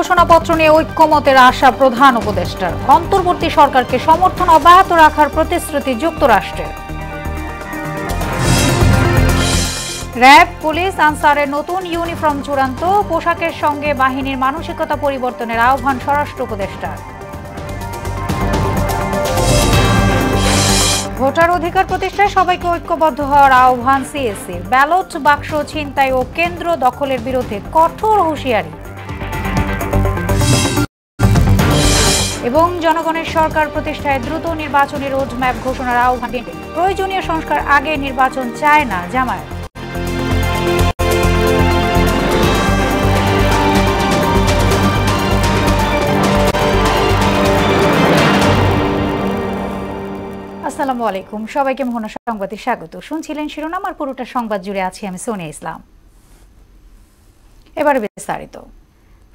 ঘোষণাপত্র নিয়ে ঐক্যমতের আশা প্রধান উপদেষ্টার। অন্তর্বর্তী সরকারকে সমর্থন অব্যাহত রাখার প্রতিশ্রুতি যুক্তরাষ্ট্রের। র্যাব, পুলিশ, আনসারের নতুন ইউনিফর্ম চূড়ান্ত। পোশাকের সঙ্গে বাহিনীর মানসিকতা পরিবর্তনের আহ্বান স্বরাষ্ট্র উপদেষ্টার। ভোটার অধিকার প্রতিষ্ঠায় সবাইকে ঐক্যবদ্ধ হওয়ার আহ্বান সিএসসির। ব্যালট বাক্স ছিনতাই ও কেন্দ্র দখলের বিরুদ্ধে কঠোর হুঁশিয়ারি। এবং জনগণের সরকার প্রতিষ্ঠায় দ্রুত নির্বাচনী রোডম্যাপ ঘোষণার আহ্বান। প্রয়োজনীয় সংস্কার আগে নির্বাচন চায় না জামায়াত। আসসালামু আলাইকুম, সবাইকে মোহনা সংবাদে স্বাগত। শুনছিলেন শিরোনাম, আর পুরোটা সংবাদ জুড়ে আছি আমি সোনিয়া ইসলাম। এবারে বিস্তারিত।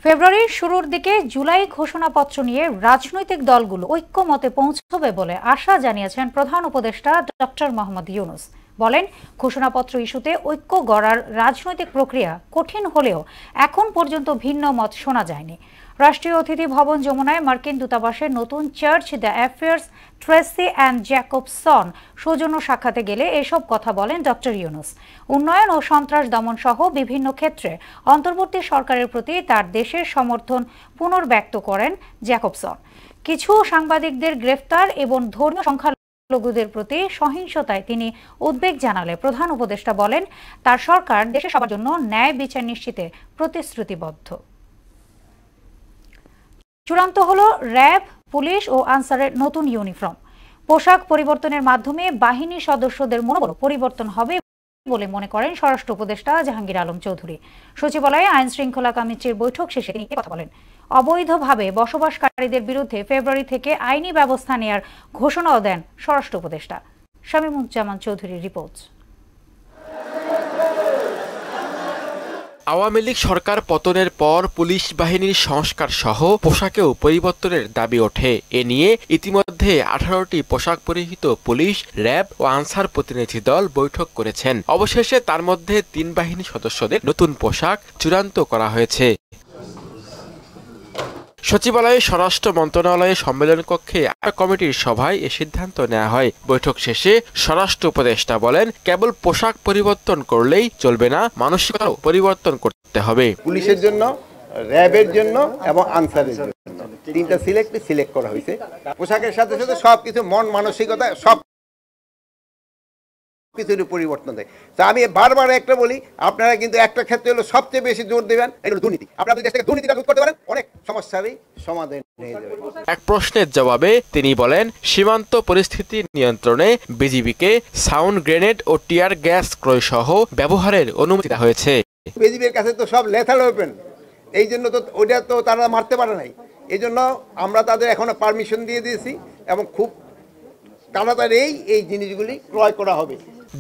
ফেব্রুয়ারির শুরুর দিকে জুলাই ঘোষণাপত্র নিয়ে রাজনৈতিক দলগুলো ঐক্যমতে পৌঁছবে বলে আশা জানিয়েছেন প্রধান উপদেষ্টা ডক্টর মোহাম্মদ ইউনূস। বলেন, ঘোষণাপত্র ইস্যুতে ঐক্য গড়ার রাজনৈতিক প্রক্রিয়া কঠিন হলেও এখন পর্যন্ত ভিন্ন মত শোনা যায়নি। রাষ্ট্রীয় অতিথি ভবন যমুনায় মার্কিন দূতাবাসের নতুন chargé d' affaires Tracey Ann Jacobson সৌজন্য সাক্ষাতে গেলে এসব কথা বলেন ডক্টর ইউনূস। উন্নয়ন ও সন্ত্রাস দমন সহ বিভিন্ন ক্ষেত্রে অন্তর্বর্তী সরকারের প্রতি তার দেশের সমর্থন পুনর্ব্যক্ত করেন জ্যাকবসন। কিছু সাংবাদিকদের গ্রেফতার এবং ধর্মীয় সংখ্যালঘুদের প্রতি সহিংসতায় তিনি উদ্বেগ জানালে প্রধান উপদেষ্টা বলেন, তার সরকার দেশের সবার জন্য ন্যায় বিচার নিশ্চিতে প্রতিশ্রুতিবদ্ধ। চূড়ান্ত হলো র্যাব, পুলিশ ও আনসারের নতুন ইউনিফর্ম। পোশাক পরিবর্তনের মাধ্যমে বাহিনী সদস্যদের মনোবল পরিবর্তন হবে বলে মনে করেন স্বরাষ্ট্র উপদেষ্টা জাহাঙ্গীর আলম চৌধুরী। সচিবালয়ে আইন শৃঙ্খলা কমিটির বৈঠক শেষে তিনি কথা বলেন। অবৈধভাবে বসবাসকারীদের বিরুদ্ধে ফেব্রুয়ারি থেকে আইনি ব্যবস্থা নেয়ার ঘোষণাও দেন স্বরাষ্ট্র উপদেষ্টা। শামীমুজ্জামান চৌধুরীর রিপোর্ট। আওয়ামী লীগ সরকার পতনের পর পুলিশ বাহিনীর সংস্কার সহ পোশাকেও পরিবর্তনের দাবি ওঠে। এ নিয়ে ইতিমধ্যে 18টি পোশাক পরিহিত পুলিশ, র্যাব ও আনসার প্রতিনিধি দল বৈঠক করেছেন। অবশেষে তার মধ্যে 3 বাহিনী সদস্যদের নতুন পোশাক চূড়ান্ত করা হয়েছে। সচিবালয়ে স্বরাষ্ট্র মন্ত্রণালয়ের সম্মেলন কক্ষে কমিটির সভায় এ সিদ্ধান্ত নেওয়া হয়। বৈঠক শেষে স্বরাষ্ট্র উপদেষ্টা বলেন, কেবল পোশাক পরিবর্তন করলেই চলবে না, মানসিকতাও পরিবর্তন করতে হবে। পুলিশের জন্য, র্যাবের জন্য এবং আনসারের জন্য 3টা সিলেক্ট করা হয়েছে। পোশাকের সাথে সাথে সবকিছু মন মানসিকতা সব কিছুর পরিবর্তন দেয়। তো আমি বারবার একটা বলি, আপনারা কিন্তু একটা ক্ষেত্রে হলো সবচেয়ে বেশি জোর দেবেন, এটা হলো দুর্নীতি। আপনারা যদি দুর্নীতিটা রোধ করতে পারেন, অনেক সমস্যারই সমাধান হয়ে যাবে। এক প্রশ্নের জবাবে তিনি বলেন, সীমান্ত পরিস্থিতি নিয়ন্ত্রণে বিজিবিকে সাউন্ড গ্রেনেড ও টিয়ার গ্যাস ক্রয় সহ ব্যবহারের অনুমতি দেওয়া হয়েছে। বিজিবির কাছে তো সব লেথাল ওয়েপন, এই জন্য তো ওইটা তো তারা মারতে পারে নাই। এই জন্য আমরা তাদের এখনো পারমিশন দিয়ে দিয়েছি এবং খুব তাড়াতাড়ি এই জিনিসগুলি ক্রয় করা হবে।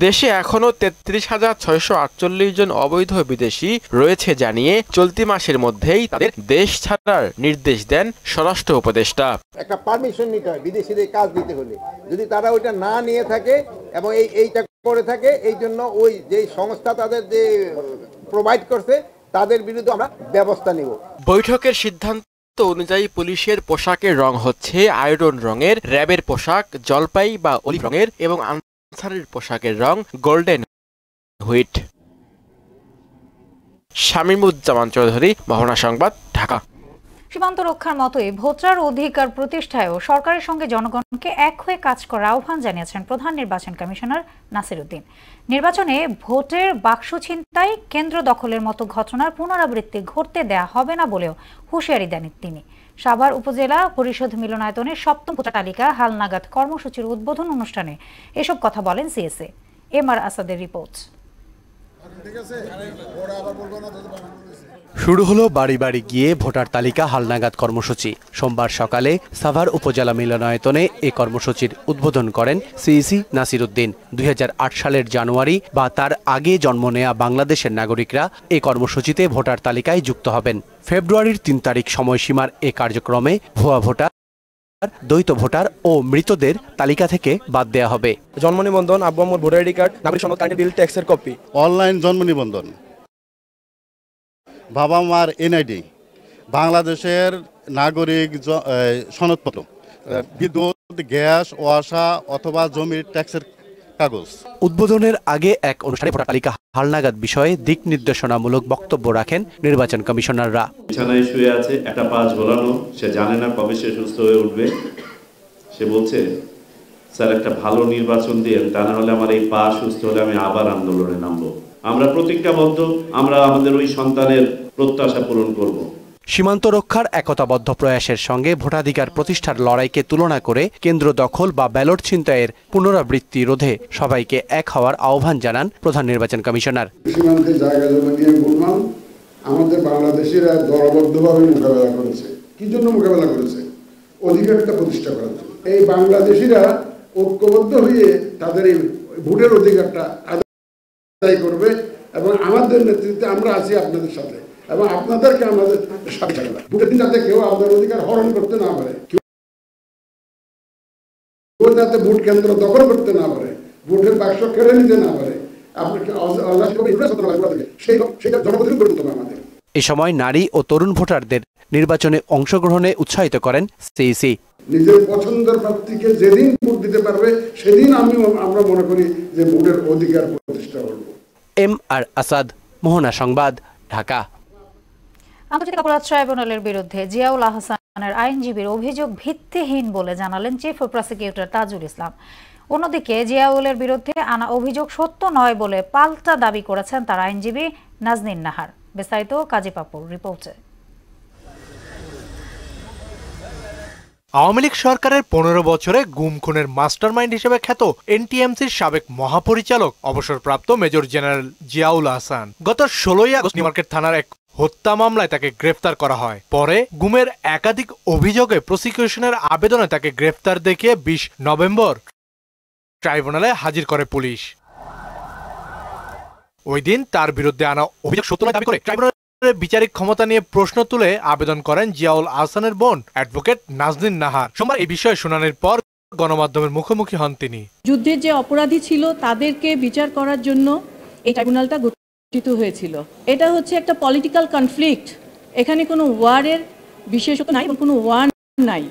দেশে এখনো 33,648 জন অবৈধ বিদেশি রয়েছে জানিয়ে চলতি মাসের মধ্যেই তাদের দেশ ছাড়ার নির্দেশ দেন স্বরাষ্ট্র উপদেষ্টা। একটা পারমিশন নিতে হয় বিদেশিদের কাজ দিতে হলে, যদি তারা ওইটা না নিয়ে থাকে এবং এইটা করে থাকে, এই জন্য ওই যে সংস্থা তাদের যে প্রোভাইড করছে তাদের বিরুদ্ধে আমরা ব্যবস্থা নিব। বৈঠকের সিদ্ধান্ত অনুযায়ী পুলিশের পোশাকের রং হচ্ছে আয়রন রঙের, র্যাবের পোশাক জলপাই বা অলিভ রঙের এবং আনসারের পোশাকের রং গোল্ডেন হুইট। শামীমুজ্জামান চৌধুরী, মোহনা সংবাদ, ঢাকা। সীমান্ত রক্ষার মতোই ভোটার অধিকার প্রতিষ্ঠায়ও সরকারের সঙ্গে জনগণকে এক হয়ে কাজ করার আহ্বান জানিয়েছেন প্রধান নির্বাচন কমিশনার নাসির উদ্দিন। নির্বাচনে ভোটের বাক্স ছিনতাই, কেন্দ্র দখলের মতো ঘটনার পুনরাবৃত্তি ঘটতে দেয়া হবে না বলেও হুঁশিয়ারি দেন তিনি। সাভার উপজেলা পরিষদ মিলনায়তনের 7ম ভোটার তালিকা হালনাগাদ কর্মসূচির উদ্বোধন অনুষ্ঠানে এসব কথা বলেন সিএসএ। এমআর আসাদের রিপোর্ট। শুরু হলো বাড়ি বাড়ি গিয়ে ভোটার তালিকা হালনাগাদ কর্মসূচি। সোমবার সকালে সাভার উপজেলা মিলনায়তনে এ কর্মসূচির উদ্বোধন করেন সিইসি নাসির উদ্দিন। 2008 সালের জানুয়ারি বা তার আগে জন্ম নেয়া বাংলাদেশের নাগরিকরা এ কর্মসূচিতে ভোটার তালিকায় যুক্ত হবেন। ফেব্রুয়ারির 3 তারিখ সময়সীমার এ কার্যক্রমে ভুয়া ভোটার, দ্বৈত ভোটার ও মৃতদের তালিকা থেকে বাদ দেয়া হবে। জন্ম নিবন্ধন, আব্বু আম্মুর ভোটার আইডি কার্ড, নাগরিক সনদ, কারেন্ট বিল, ট্যাক্সের কপি, অনলাইন জন্ম নিবন্ধন, বাবা মার এনআইডি, বাংলাদেশের নাগরিক সনদপত্র, বিদ্যুৎ, গ্যাস, ওয়াসা অথবা জমির ট্যাক্সের কাগজ। উদ্বোধনের আগে এক অনুষ্ঠানে ভোটার তালিকা হালনাগাদ বিষয়ে দিক নির্দেশনামূলক বক্তব্য রাখেন নির্বাচন কমিশনাররা। বিছানায় শুয়ে আছে, একটা পা ঝোলানো, সে জানে না কবে সে সুস্থ হয়ে উঠবে। সে বলছে, স্যার একটা ভালো নির্বাচন দিয়ে, তা না হলে আমার এই পা সুস্থ হলে আমি আবার আন্দোলনে নামবো। আমরা প্রতিজ্ঞাবদ্ধ, আমরা আমাদের ওই সন্তানের প্রত্যাশা পূরণ করব। সীমান্ত রক্ষার একতাবদ্ধ প্রয়াসের সঙ্গে ভোটাধিকার প্রতিষ্ঠার লড়াইকে তুলনা করে কেন্দ্র দখল বা ব্যালট ছিনতাইয়ের পুনরাবৃত্তি রোধে সবাইকে এক হওয়ার আহ্বান জানান প্রধান নির্বাচন কমিশনার। সীমান্তে জায়গা জমি নিয়ে গোলমাল আমাদের বাংলাদেশিরা দলবদ্ধভাবে মোকাবেলা করেছে। কি জন্য মোকাবেলা করেছে? অধিকারটা প্রতিষ্ঠা করার জন্য। এই বাংলাদেশিরা ঐক্যবদ্ধ হয়ে তাদের এই ভোটের অধিকারটা আদায় করবে এবং আমাদের নেতৃত্বে আমরা আছি আপনাদের সাথে এবং আপনাদেরকে আমাদের সাথে থাকবে। ভোটের দিন যাতে কেউ আমাদের অধিকার হরণ করতে না পারে, কেউ যাতে ভোট কেন্দ্র দখল করতে না পারে, ভোটের বাক্স কেড়ে নিতে না পারে, সেটা জনপ্রতিনিধি করে দিতে হবে আমাদের। এ সময় নারী ও তরুণ ভোটারদের নির্বাচনে অংশগ্রহণে উৎসাহিত করেন সিইসি। নিজের পছন্দের প্রার্থীকে যেদিন ভোট দিতে পারবে সেদিন আমরা মনে করি যে ভোটের অধিকার প্রতিষ্ঠা করব। MR আসাদ, মোহনা সংবাদ, ঢাকা। আন্তর্জাতিক অপরাধ ট্রাইব্যুনালের বিরুদ্ধে জিয়াউল আহসানের আইনজীবীর অভিযোগ ভিত্তিহীন বলে জানালেন চিফ প্রসিকিউটর তাজুল ইসলাম। অন্যদিকে জিয়াউলের বিরুদ্ধে আনা অভিযোগ সত্য নয় বলে পাল্টা দাবি করেছেন তার আইনজীবী নাজনীন নাহার। বিস্তারিত কাজী পাপুর রিপোর্টে। আওয়ামী লীগ সরকারের 15 বছরে গুম খুনের মাস্টারমাইন্ড হিসেবে খ্যাত এনটিএমসির সাবেক মহাপরিচালক অবসরপ্রাপ্ত মেজর জেনারেল জিয়াউল আহসান গত 16 আগস্ট নিউমার্কেট থানার এক হত্যা মামলায় তাকে গ্রেফতার করা হয়। পরে গুমের একাধিক অভিযোগে প্রসিকিউশনের আবেদনে তাকে গ্রেফতার দেখিয়ে 20 নভেম্বর ট্রাইব্যুনালে হাজির করে পুলিশ। ওই দিন তার বিরুদ্ধে আনা অভিযোগ সত্য নয় দাবি করে ট্রাইব্যুনালের বিচারিক ক্ষমতা নিয়ে প্রশ্ন তুলে আবেদন করেন জিয়াউল আহসানের বোন অ্যাডভোকেট নাজনীন নাহার। সোমবার এই বিষয়ে শুনানির পর গণমাধ্যমের মুখোমুখি হন তিনি। যুদ্ধের যে অপরাধী ছিল তাদেরকে বিচার করার জন্য এই ট্রাইব্যুনালটা গঠিত হয়েছিল। এটা হচ্ছে একটা পলিটিক্যাল কনফ্লিক্ট, এখানে কোনো ওয়ারের বিশেষত নাই, কোনো ওয়ার নাই।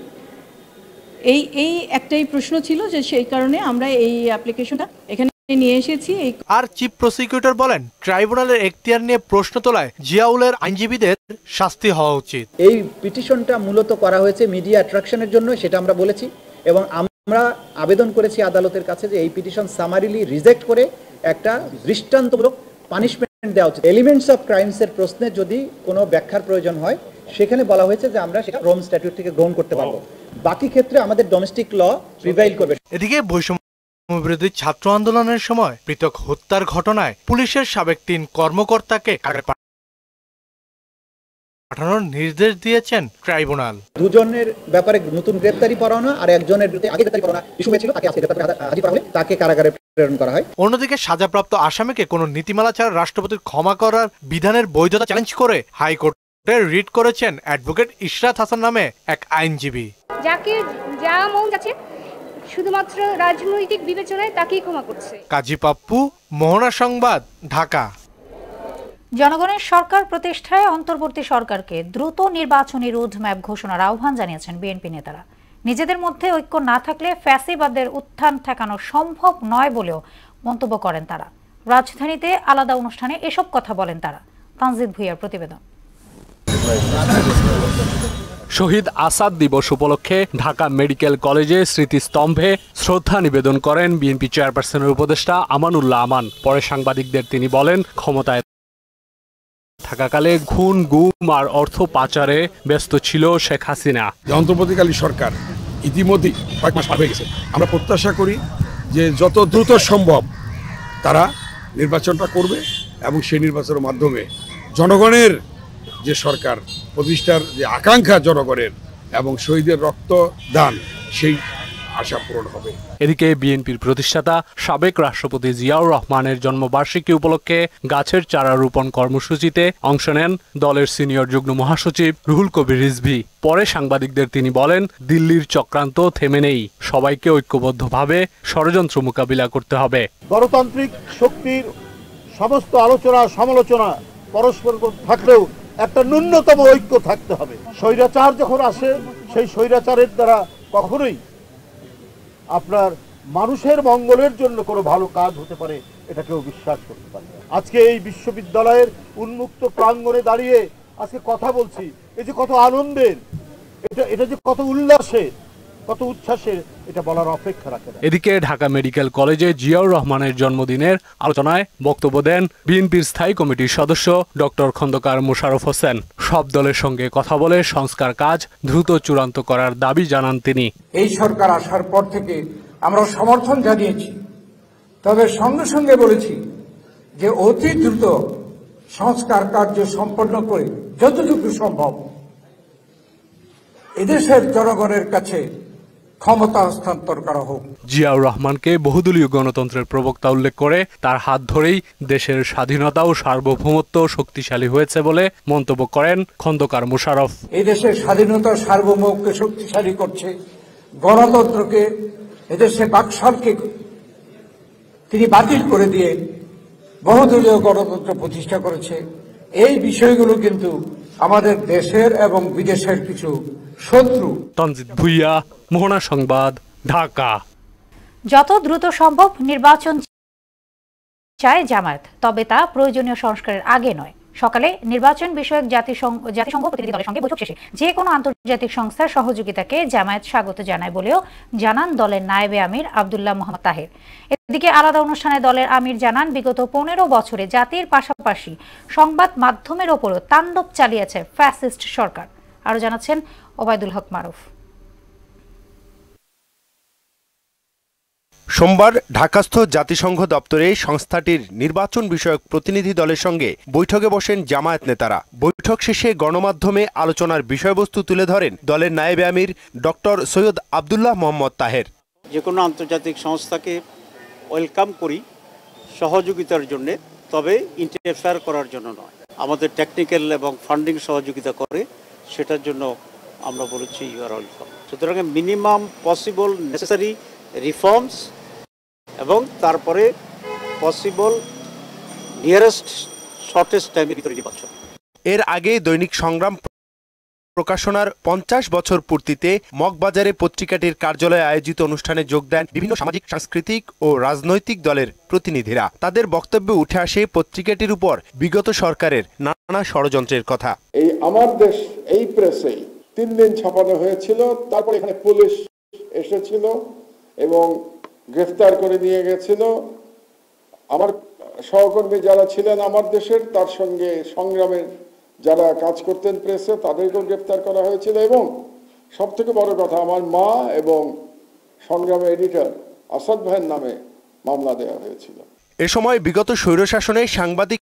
এই একটাই প্রশ্ন ছিল যে সেই কারণে আমরা এই অ্যাপ্লিকেশনটা এখানে নিয়ে এসেছি। আর চিফ প্রসিকিউটর বলেন, ট্রাইব্যুনালের এখতিয়ার নিয়ে প্রশ্ন তোলায় জিয়াউলের আইনজীবীদের শাস্তি হওয়া উচিত। এই পিটিশনটা মূলত করা হয়েছে মিডিয়া অ্যাট্রাকশনের জন্য, সেটা আমরা বলেছি এবং আমরা আবেদন করেছি আদালতের কাছে যে এই পিটিশন সামারিলি রিজেক্ট করে একটা দৃষ্টান্তমূলক পানিশমেন্ট দেওয়া উচিত। এলিমেন্টস অফ ক্রাইমস এর প্রশ্নে যদি কোনো ব্যাখ্যার প্রয়োজন হয় সেখানে বলা হয়েছে যে আমরা সেটা রোম স্ট্যাটিউট থেকে গ্রহণ করতে পারবো, বাকি ক্ষেত্রে আমাদের ডোমেস্টিক ল প্রিভাইল করবে। এদিকে বৈষম্য বিরোধী ছাত্র আন্দোলনের সময় পৃথক হত্যার ঘটনায় পুলিশের সাবেক 3 কর্মকর্তাকে পাঠানোর নির্দেশ দিয়েছেন ট্রাইব্যুনাল। দুজনের ব্যাপারে নতুন গ্রেফতারি পরোয়ানা আর একজনের বিরুদ্ধে আগে গ্রেফতারি পরোয়ানা ইস্যু হয়েছিল, তাকে আজকে গ্রেফতার করে হাজির করা হলে তাকে কারাগারে প্রেরণ করা হয়। অন্যদিকে সাজাপ্রাপ্ত আসামিকে কোনো নীতিমালা ছাড়া রাষ্ট্রপতির ক্ষমা করার বিধানের বৈধতা চ্যালেঞ্জ করে হাইকোর্টে রিট করেছেন অ্যাডভোকেট ইশরাত হাসান নামে এক আইনজীবী। যাকে যা মন যাচ্ছে শুধুমাত্র রাজনৈতিক বিবেচনায় তাকেই ক্ষমা করছে। কাজী পাপ্পু, মোহনা সংবাদ, ঢাকা। জনগণের সরকার প্রতিষ্ঠায় অন্তর্বর্তী সরকারকে দ্রুত নির্বাচনী রোডম্যাপ ঘোষণার আহ্বান জানিয়েছেন বিএনপি নেতারা। নিজেদের মধ্যে ঐক্য না থাকলে ফ্যাসিবাদের উত্থান ঠেকানো সম্ভব নয় বলেও মন্তব্য করেন তারা। রাজধানীতে আলাদা অনুষ্ঠানে এসব কথা বলেন তারা। তানজিদ ভুঁইয়ার প্রতিবেদন। শহীদ আসাদ দিবস উপলক্ষে ঢাকা মেডিকেল কলেজে স্মৃতিস্তম্ভে শ্রদ্ধা নিবেদন করেন বিএনপি চেয়ারপারসনের উপদেষ্টা আমানুল্লাহ আমান। পরে সাংবাদিকদের তিনি বলেন, ক্ষমতায় থাকাকালে খুন, গুম আর অর্থ পাচারে ব্যস্ত ছিল শেখ হাসিনা। অন্তর্বর্তীকালীন সরকার ইতিমধ্যে কয়েক মাস পার হয়ে গেছে। আমরা প্রত্যাশা করি যে যত দ্রুত সম্ভব তারা নির্বাচনটা করবে এবং সেই নির্বাচনের মাধ্যমে জনগণের যে সরকার প্রতিষ্ঠার যে আকাঙ্ক্ষা জনগণের এবং শহীদের রক্তদান সেই আশা পূরণ হবে। এদিকে বিএনপির প্রতিষ্ঠাতা সাবেক রাষ্ট্রপতি জিয়াউর রহমানের জন্মবার্ষিকী উপলক্ষে গাছের চারা রোপণ কর্মসূচিতে অংশ নেন দলের সিনিয়র যুগ্ম মহাসচিব রুহুল কবির রিজভী। পরে সাংবাদিকদের তিনি বলেন, দিল্লির চক্রান্ত থেমে নেই, সবাইকে ঐক্যবদ্ধভাবে ষড়যন্ত্র মোকাবিলা করতে হবে। গণতান্ত্রিক শক্তির সমস্ত আলোচনা সমালোচনা পরস্পর থাকলেও একটা ন্যূনতম ঐক্য থাকতে হবে। স্বৈরাচার যখন আসে সেই স্বৈরাচারের দ্বারা কখনোই আপনার মানুষের মঙ্গলের জন্য কোনো ভালো কাজ হতে পারে এটা কেউ বিশ্বাস করতে পারে। আজকে এই বিশ্ববিদ্যালয়ের উন্মুক্ত প্রাঙ্গণে দাঁড়িয়ে আজকে কথা বলছি, এই যে কত আনন্দের, এটা যে কত উল্লাসের, কত উচ্ছ্বাসের, এটা বলার অপেক্ষা রাখে না। এদিকে ঢাকা মেডিকেল কলেজে জিয়াউর রহমানের জন্মদিনের আলোচনায় বক্তব্য দেন বিএনপির স্থায়ী কমিটির সদস্য ডক্টর খন্দকার মোশাররফ হোসেন। সব দলের সঙ্গে কথা বলে সংস্কার কাজ দ্রুত চূড়ান্ত করার দাবি জানান তিনি। এই সরকার আসার পর থেকে আমরা সমর্থন জানিয়েছি, তবে সঙ্গে সঙ্গে বলেছি যে অতি দ্রুত সংস্কার কার্য সম্পন্ন করে যতটুকু সম্ভব এদেশের জনগণের কাছে ক্ষমতা হস্তান্তর করা হোক। জিয়াউর রহমানকে বহুদলীয় গণতন্ত্রের প্রবক্তা উল্লেখ করে তার হাত ধরেই দেশের স্বাধীনতা ও সার্বভৌমত্ব শক্তিশালী হয়েছে বলে মন্তব্য করেন খন্দকার মোশাররফ। এই দেশের স্বাধীনতা সার্বভৌমত্বকে শক্তিশালী করছে, গণতন্ত্রকে, এদেশে বাকশালকে তিনি বাতিল করে দিয়ে বহুদলীয় গণতন্ত্র প্রতিষ্ঠা করেছে। এই বিষয়গুলো কিন্তু আমাদের দেশের এবং বিদেশের কিছু শত্রু। তনজিদ ভুইয়া, মোহনা সংবাদ, ঢাকা। যত দ্রুত সম্ভব নির্বাচন চায় জামায়াত, তবে তা প্রয়োজনীয় সংস্কারের আগে নয়। সকালে নির্বাচন বিষয়ক জাতিসংঘ প্রতিনিধি দলের সঙ্গে বৈঠক শেষে যে কোনো আন্তর্জাতিক সংস্থার সহযোগিতাকে জামায়াত স্বাগত জানায় বলেও জানান দলের নায়েবে আমির আব্দুল্লাহ মোহাম্মদ তাহের। এদিকে আলাদা অনুষ্ঠানে দলের আমির জানান, বিগত 15 বছরে জাতির পাশাপাশি সংবাদ মাধ্যমের ওপরও তাণ্ডব চালিয়েছে ফ্যাসিস্ট সরকার। আরো জানাচ্ছেন ওবায়দুল হক মারুফ। সোমবার ঢাকাস্থ জাতিসংঘ দপ্তরে সংস্থাটির নির্বাচন বিষয়ক প্রতিনিধি দলের সঙ্গে বৈঠকে বসেন জামায়াত নেতারা। বৈঠক শেষে গণমাধ্যমে আলোচনার বিষয়বস্তু তুলে ধরেন দলের নায়েবে আমির ডক্টর সৈয়দ আব্দুল্লাহ মোহাম্মদ তাহের। যে কোনো আন্তর্জাতিক সংস্থাকে ওয়েলকাম করি সহযোগিতার জন্য, তবে ইন্টারফেয়ার করার জন্য নয়। আমাদের টেকনিক্যাল এবং ফান্ডিং সহযোগিতা করে, সেটার জন্য আমরা বলেছি ইউ আর ওয়েলকাম। সুতরাং মিনিমাম পসিবল নেসেসারি রিফর্মস এবং তারপরে পসিবল নিয়ারেস্ট শর্টেস্ট টাইমের ভিতরে নির্বাচন। এর আগে দৈনিক সংগ্রাম প্রকাশনার 50 বছর পূর্তিতে মগবাজারে পত্রিকাটির কার্যালয়ে আয়োজিত অনুষ্ঠানে যোগ দেন বিভিন্ন সামাজিক, সাংস্কৃতিক ও রাজনৈতিক দলের প্রতিনিধিরা। তাদের বক্তব্যে উঠে আসে পত্রিকাটির উপর বিগত সরকারের নানা ষড়যন্ত্রের কথা। এই আমার দেশ এই প্রেসেই 3 দিন ছাপানো হয়েছিল, তারপর এখানে পুলিশ এসেছিল এবং গ্রেফতার করে নিয়ে গেছিল। আমার সহকর্মী যারা ছিলেন আমার দেশের, তার সঙ্গে সংগ্রামের যারা কাজ করতেন প্রেসে, তাদেরকেও গ্রেফতার করা হয়েছিল। এবং সব থেকে বড় কথা, আমার মা এবং সংগ্রামের এডিটর আসাদ ভাইয়ের নামে মামলা দেওয়া হয়েছিল। এ সময় বিগত স্বৈরশাসনে সাংবাদিক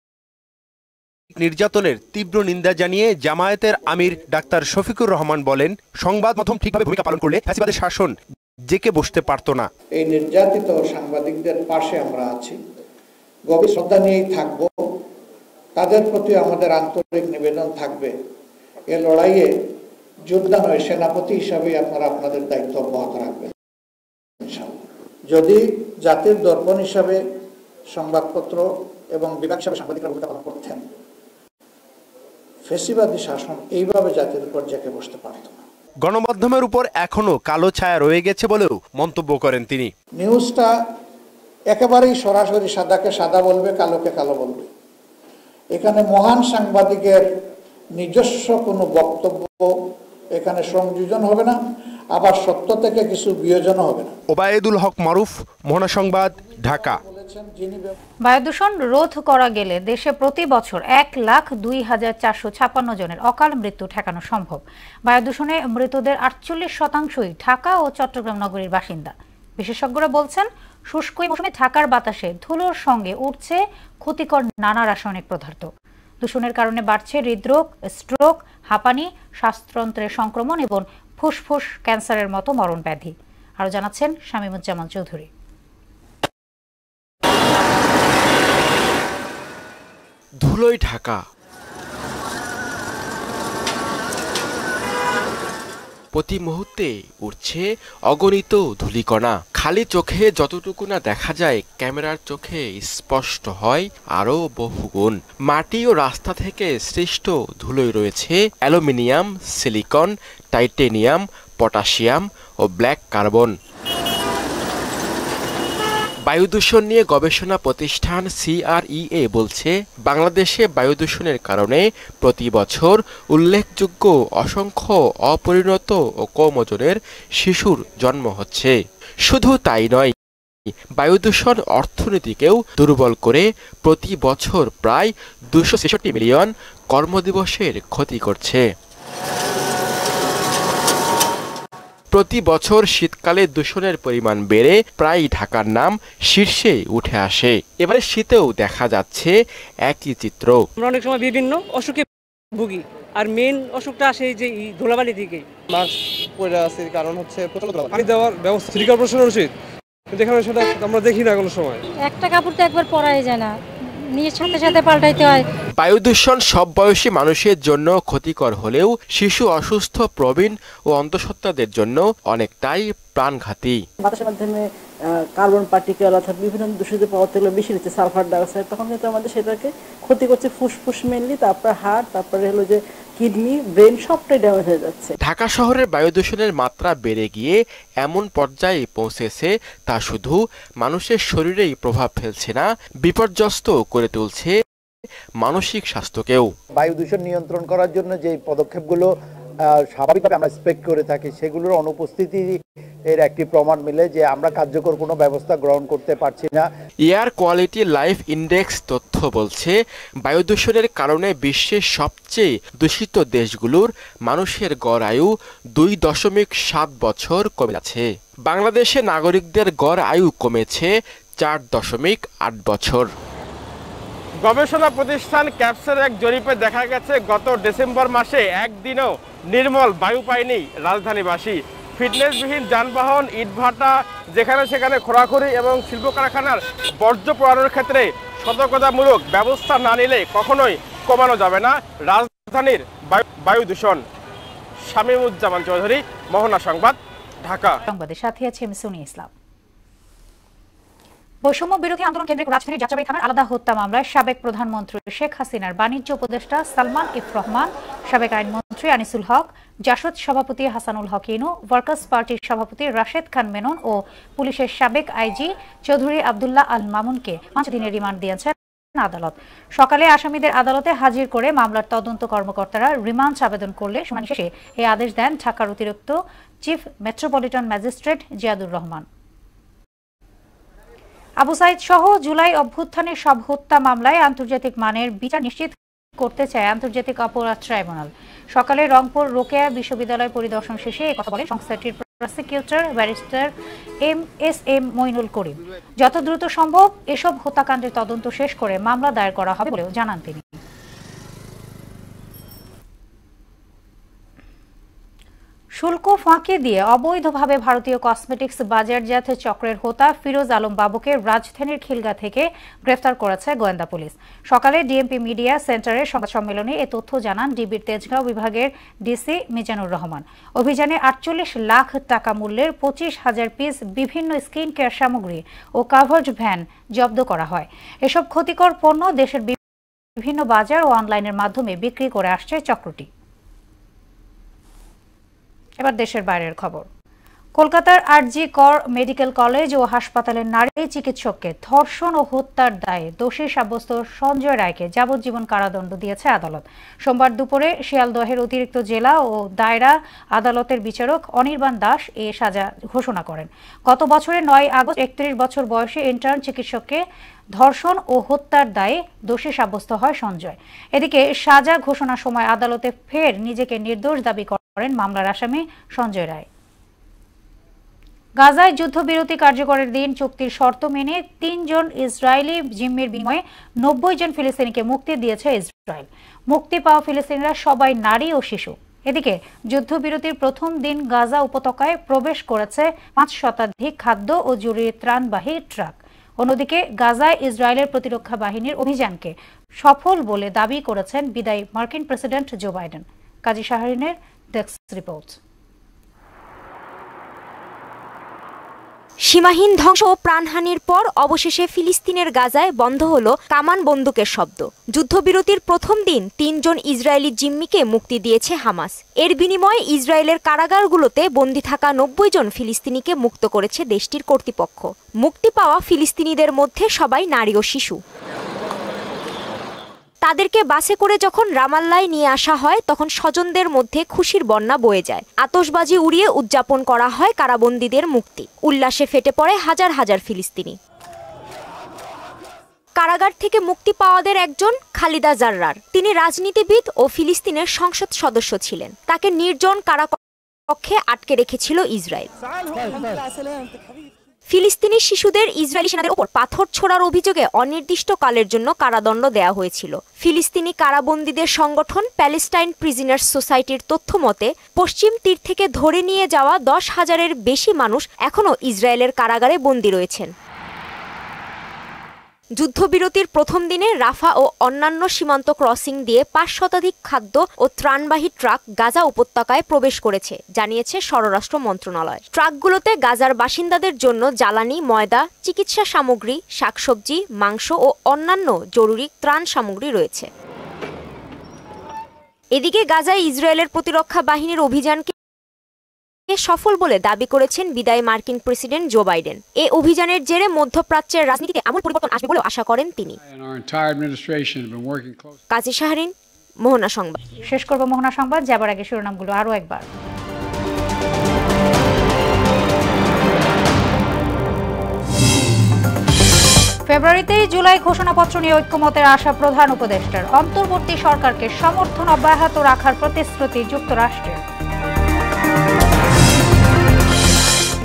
নির্যাতনের তীব্র নিন্দা জানিয়ে জামায়াতের আমির ডাক্তার শফিকুর রহমান বলেন, সংবাদ মাধ্যম ঠিকভাবে ভূমিকা পালন করলে ফ্যাসিবাদের শাসন জেকে বসতে পারত না। এই নির্যাতিত সাংবাদিকদের পাশে আমরা আছি, গভীর শ্রদ্ধা নিয়েই থাকব। তাদের প্রতি আমাদের আন্তরিক নিবেদন থাকবে, এ লড়াইয়ে যোদ্ধা নয়, সেনাপতি হিসাবে আপনারা আপনাদের দায়িত্ব অব্যাহত রাখবেন। যদি জাতির দর্পণ হিসাবে সংবাদপত্র এবং বিভাগ হিসাবে সাংবাদিকরা ভূমিকা পালন করতেন, ফ্যাসিবাদী শাসন এইভাবে জাতির উপর জেকে বসতে পারত না। গণমাধ্যমের উপর এখনো কালো ছায়া রয়ে গেছে বলেও মন্তব্য করেন তিনি। নিউজটা একেবারেই সরাসরি সাদাকে সাদা বলবে, কালোকে কালো বলবে। এখানে মহান সাংবাদিকের নিজস্ব কোনো বক্তব্য এখানে সংযোজন হবে না, আবার সত্য থেকে কিছু বিয়োজন হবে না। ওবায়দুল হক মারুফ, মোহনা সংবাদ, ঢাকা। বায়ু দূষণ রোধ করা গেলে দেশে প্রতি বছর 1,02,456 জনের অকাল মৃত্যু ঠেকানো সম্ভব। বায়ু দূষণে মৃতদের 48%ই ঢাকা ও চট্টগ্রাম নগরীর বাসিন্দা। বিশেষজ্ঞরা বলছেন, শুষ্ক মৌসুমে ঢাকার বাতাসে ধুলোর সঙ্গে উঠছে ক্ষতিকর নানা রাসায়নিক পদার্থ। দূষণের কারণে বাড়ছে হৃদরোগ, স্ট্রোক, হাঁপানি, শ্বাসতন্ত্রের সংক্রমণ এবং ফুসফুস ক্যান্সারের মতো মরণ ব্যাধি। আরো জানাচ্ছেন শামীমুজ্জামান চৌধুরী। ধুলোয় ঢাকা। প্রতি মুহূর্তে উঠছে অগণিত ধূলিকণা। খালি চোখে যতটুকু না দেখা যায়, ক্যামেরার চোখে স্পষ্ট হয় আরো বহুগুণ। মাটি ও রাস্তা থেকে সৃষ্ট ধুলোয় রয়েছে অ্যালুমিনিয়াম, সিলিকন, টাইটেনিয়াম, পটাশিয়াম ও ব্ল্যাক কার্বন। বায়ু দূষণ নিয়ে গবেষণা প্রতিষ্ঠান CREA বলছে, বাংলাদেশে বায়ু দূষণের কারণে প্রতি বছর উল্লেখযোগ্য অসংখ্য অপরিণত ও কম ওজনের শিশুর জন্ম হচ্ছে। শুধু তাই নয়, বায়ু দূষণ অর্থনীতিকেও দুর্বল করে প্রতি বছর প্রায় 266 মিলিয়ন কর্মদিবসের ক্ষতি করছে। প্রতি বছর শীতকালে দূষণের পরিমাণ বেড়ে প্রায় ঢাকার নাম শীর্ষে উঠে আসে। এবারে শীতেও দেখা যাচ্ছে একই চিত্র। আমরা অনেক সময় বিভিন্ন অসুখে ভুগি, আর মেইন অসুখটা আসে যে ধুলাবালি থেকে। মাস্ক পরে আছে, কারণ হচ্ছে পানি দেওয়ার ব্যবস্থা সিটি কর্পোরেশনের উচিত, কিন্তু এখানে সেটা আমরা দেখি না কোনো সময়। একটা কাপড় তো একবার পরাই যায় না, নিয়ে সাথে সাথে পাল্টাইতে হয়। বায়ু দূষণ সব বয়সী মানুষের জন্য ক্ষতিকর হলেও শিশু, অসুস্থ, প্রবীণ ও অন্তঃসত্ত্বাদের জন্য অনেকটাই প্রাণঘাতী। বাতাসের মাধ্যমে কার্বন পার্টিকেল অর্থাৎ বিভিন্ন দূষিত পদার্থগুলো বেশি হচ্ছে, সালফার ডাইঅক্সাইড, তখন কিন্তু আমাদের সেটাকে ক্ষতি করছে ফুসফুস মেনলি, তারপর হার্ট, তারপরে হলো যে কিডনি, ব্রেন, সবটাই ড্যামেজ হয়ে যাচ্ছে। ঢাকা শহরের বায়ু দূষণের মাত্রা বেড়ে গিয়ে এমন পর্যায়ে পৌঁছেছে, তা শুধু মানুষের শরীরেই প্রভাব ফেলছে না, বিপর্যস্ত করে তুলছে মানসিক স্বাস্থ্যকেও। বায়ু দূষণ নিয়ন্ত্রণ করার জন্য যে পদক্ষেপগুলো স্বাভাবিকভাবে আমরা এক্সপেক্ট করে থাকি, সেগুলোর অনুপস্থিতি এর একটি প্রমাণ মিলে যে আমরা কার্যকর কোনো ব্যবস্থা গ্রহণ করতে পারছি না। এয়ার কোয়ালিটি লাইফ ইন্ডেক্স তথ্য বলছে, বায়ু দূষণের কারণে বিশ্বের সবচেয়ে দূষিত দেশগুলোর মানুষের গড় আয়ু 2.7 বছর কমে যাচ্ছে। বাংলাদেশে নাগরিকদের গড় আয়ু কমেছে 4.8 বছর। গবেষণা প্রতিষ্ঠান ক্যাপসের এক জরিপে দেখা গেছে, গত ডিসেম্বর মাসে একদিনও নির্মল বায়ু পায়নি রাজধানীবাসী। ফিটনেসবিহীন যানবাহন, ইটভাটা, যেখানে সেখানে খোরাখুরি এবং শিল্প কারখানার বর্জ্য পোড়ানোর ক্ষেত্রে সতর্কতামূলক ব্যবস্থা না নিলে কখনোই কমানো যাবে না রাজধানীর বায়ু দূষণ। শামীমুজ্জামান চৌধুরী, মোহনা সংবাদ, ঢাকা। সংবাদের সাথে আছে আমি সুনি ইসলাম। বৈষম্য বিরোধী আন্দোলন কেন্দ্রিক রাজধানীর যাত্রাবাড়ী থানার আলাদা হত্যা মামলায় সাবেক প্রধানমন্ত্রী শেখ হাসিনার বাণিজ্য উপদেষ্টা সালমান এফ রহমান, সাবেক আইনমন্ত্রী আনিসুল হক, জাসদ সভাপতি হাসানুল হক ইনু, ওয়ার্কার্স পার্টির সভাপতি রাশেদ খান মেনন ও পুলিশের সাবেক আইজি চৌধুরী আব্দুল্লাহ আল মামুনকে 5 দিনের রিমান্ড দিয়েছেন আদালত। সকালে আসামিদের আদালতে হাজির করে মামলার তদন্ত কর্মকর্তারা রিমান্ড আবেদন করলে শুনানি শেষে এই আদেশ দেন ঢাকার অতিরিক্ত chief metropolitan magistrate Ziadur Rahman. Abu Sayed সহ জুলাই অভ্যুত্থানের সব হত্যা মামলায় আন্তর্জাতিক মানের বিচার নিশ্চিত করতে চায় আন্তর্জাতিক অপরাধ ট্রাইব্যুনাল। সকালে রংপুর রোকেয়া বিশ্ববিদ্যালয় পরিদর্শন শেষে একথা বলেন সংস্থাটির প্রসিকিউটর ব্যারিস্টার এম মইনুল করিম। যত দ্রুত সম্ভব এসব হত্যাকাণ্ডের তদন্ত শেষ করে মামলা দায়ের করা হবে বলেও জানান তিনি। শুল্ক ফাঁকি দিয়ে অবৈধভাবে ভারতীয় কসমেটিক্স বাজারজাত চক্রের হোতা ফিরোজ আলম বাবুকে রাজধানীর খিলগা থেকে গ্রেফতার করেছে গোয়েন্দা পুলিশ। সকালে ডিএমপি মিডিয়া সেন্টারের সংবাদ সম্মেলনে এ তথ্য জানান ডিবির তেজগাঁও বিভাগের ডিসি মিজানুর রহমান। অভিযানে 48 লাখ টাকা মূল্যের 25,000 পিস বিভিন্ন স্কিন কেয়ার সামগ্রী ও কাভার্ড ভ্যান জব্দ করা হয়। এসব ক্ষতিকর পণ্য দেশের বিভিন্ন বাজার ও অনলাইনের মাধ্যমে বিক্রি করে আসছে চক্রটি। এবার দেশের বাইরের খবর। কলকাতার আরজি কর মেডিকেল কলেজ ও হাসপাতালের নারী চিকিৎসককে ধর্ষণ ও হত্যার দায়ে দোষী সাব্যস্ত সঞ্জয় রায়কে যাবজ্জীবন কারাদণ্ড দিয়েছে আদালত। সোমবার দুপুরে শিয়ালদহের অতিরিক্ত জেলা ও দায়রা আদালতের বিচারক অনির্বাণ দাস এ সাজা ঘোষণা করেন। গত বছরের 9 আগস্ট 31 বছর বয়সী ইন্টার্ন চিকিৎসককে ধর্ষণ ও হত্যার দায়ে দোষী সাব্যস্ত হয় সঞ্জয়। এদিকে সাজা ঘোষণার সময় আদালতে ফের নিজেকে নির্দোষ দাবি করেন মামলার আসামি সঞ্জয় রায়। গাজায় যুদ্ধবিরতি কার্যকরের দিন চুক্তির শর্ত মেনে 3 জন ইসরায়েলি জিম্মির বিনিময়ে 90 জন ফিলিস্তিনিকে মুক্তি দিয়েছে ইসরায়েল। মুক্তি পাওয়া ফিলিস্তিনিরা সবাই নারী ও শিশু। এদিকে যুদ্ধবিরতির প্রথম দিন গাজা উপত্যকায় প্রবেশ করেছে 5 শতাধিক খাদ্য ও জরুরি ত্রাণবাহী ট্রাক। অন্যদিকে গাজায় ইসরায়েলের প্রতিরক্ষা বাহিনীর অভিযানকে সফল বলে দাবি করেছেন বিদায়ী মার্কিন প্রেসিডেন্ট জো বাইডেন। কাজী শাহরিনের ডেস্ক রিপোর্ট। সীমাহীন ধ্বংস ও প্রাণহানির পর অবশেষে ফিলিস্তিনের গাজায় বন্ধ হলো কামান বন্দুকের শব্দ। যুদ্ধবিরতির প্রথম দিন ৩ জন ইসরায়েলি জিম্মিকে মুক্তি দিয়েছে হামাস। এর বিনিময়ে ইসরায়েলের কারাগারগুলোতে বন্দী থাকা ৯০ জন ফিলিস্তিনিকে মুক্ত করেছে দেশটির কর্তৃপক্ষ। মুক্তি পাওয়া ফিলিস্তিনিদের মধ্যে সবাই নারী ও শিশু। তাদেরকে বাসে করে যখন রামাল্লায় নিয়ে আসা হয় তখন স্বজনদের মধ্যে খুশির বন্যা বয়ে যায়। আতশবাজি উড়িয়ে উদযাপন করা হয় কারাবন্দীদের মুক্তি। উল্লাসে ফেটে পড়ে হাজার হাজার ফিলিস্তিনি। কারাগার থেকে মুক্তি পাওয়াদের একজন খালিদা জাররার। তিনি রাজনীতিবিদ ও ফিলিস্তিনের সংসদ সদস্য ছিলেন। তাকে নির্জন কারাকক্ষে আটকে রেখেছিল ইসরায়েল। ফিলিস্তিনি শিশুদের ইসরায়েলি সেনাদের উপর পাথর ছোড়ার অভিযোগে অনির্দিষ্টকালের জন্য কারাদণ্ড দেওয়া হয়েছিল। ফিলিস্তিনি কারাবন্দীদের সংগঠন প্যালেস্টাইন প্রিজনার্স সোসাইটির তথ্য মতে পশ্চিম তীর থেকে ধরে নিয়ে যাওয়া ১০,০০০-এর বেশি মানুষ এখনও ইসরায়েলের কারাগারে বন্দী রয়েছেন। যুদ্ধবিরতির প্রথম দিনে রাফা ও অন্যান্য সীমান্ত ক্রসিং দিয়ে ৫ শতাধিক খাদ্য ও ত্রাণবাহী ট্রাক গাজা উপত্যকায় প্রবেশ করেছে, জানিয়েছে স্বরাষ্ট্র মন্ত্রণালয়। ট্রাকগুলোতে গাজার বাসিন্দাদের জন্য জ্বালানি, ময়দা, চিকিৎসা সামগ্রী, শাকসবজি, মাংস ও অন্যান্য জরুরি ত্রাণ সামগ্রী রয়েছে। এদিকে গাজায় ইসরায়েলের প্রতিরক্ষা বাহিনীর অভিযানকে সফল বলে দাবি করেছেন বিদায়ী মার্কিন প্রেসিডেন্ট জো বাইডেন। এই অভিযানের জেরে মধ্যপ্রাচ্যের রাজনীতিতে আমূল পরিবর্তন আসবে বলে আশা করেন তিনি। কাজী শাহরিন, মোহনা সংবাদ। শেষ করব মোহনা সংবাদ, যাবার আগে শিরোনামগুলো আরো একবার। ফেব্রুয়ারিতে জুলাই ঘোষণাপত্র নিয়ে ঐক্যমতের আশা প্রধান উপদেষ্টার। অন্তর্বর্তী সরকারকে সমর্থন অব্যাহত রাখার প্রতিশ্রুতি যুক্তরাষ্ট্রের।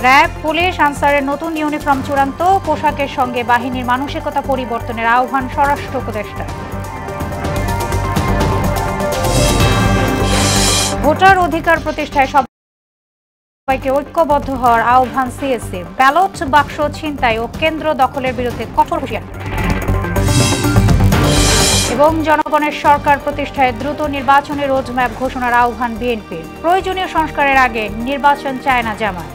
র্যাব, পুলিশ, আনসারের নতুন ইউনিফর্ম চূড়ান্ত, পোশাকের সঙ্গে বাহিনীর মানসিকতা পরিবর্তনের আহ্বান স্বরাষ্ট্র উপদেষ্টার। ভোটার অধিকার প্রতিষ্ঠায় সবাইকে ঐক্যবদ্ধ হওয়ার আহ্বান সিএসসির। ব্যালট বাক্স ছিনতাই ও কেন্দ্র দখলের বিরুদ্ধে কঠোর হুঁশিয়ারি। এবং জনগণের সরকার প্রতিষ্ঠায় দ্রুত নির্বাচনের রোডম্যাপ ঘোষণার আহ্বান বিএনপির। প্রয়োজনীয় সংস্কারের আগে নির্বাচন চায় না জামায়াত।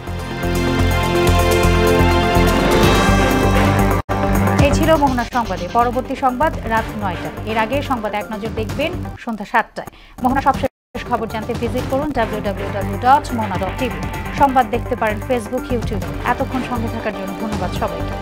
এই ছিল মোহনা সংবাদে। পরবর্তী সংবাদ রাত ৯টায়। এর আগে সংবাদ এক নজর দেখবেন সন্ধ্যা ৭টায়। মোহনা সবশেষ খবর জানতে ভিজিট করুন www.mohana.tv। সংবাদ দেখতে পারেন ফেসবুক, ইউটিউবে। এতক্ষণ সঙ্গে থাকার জন্য ধন্যবাদ সবাইকে।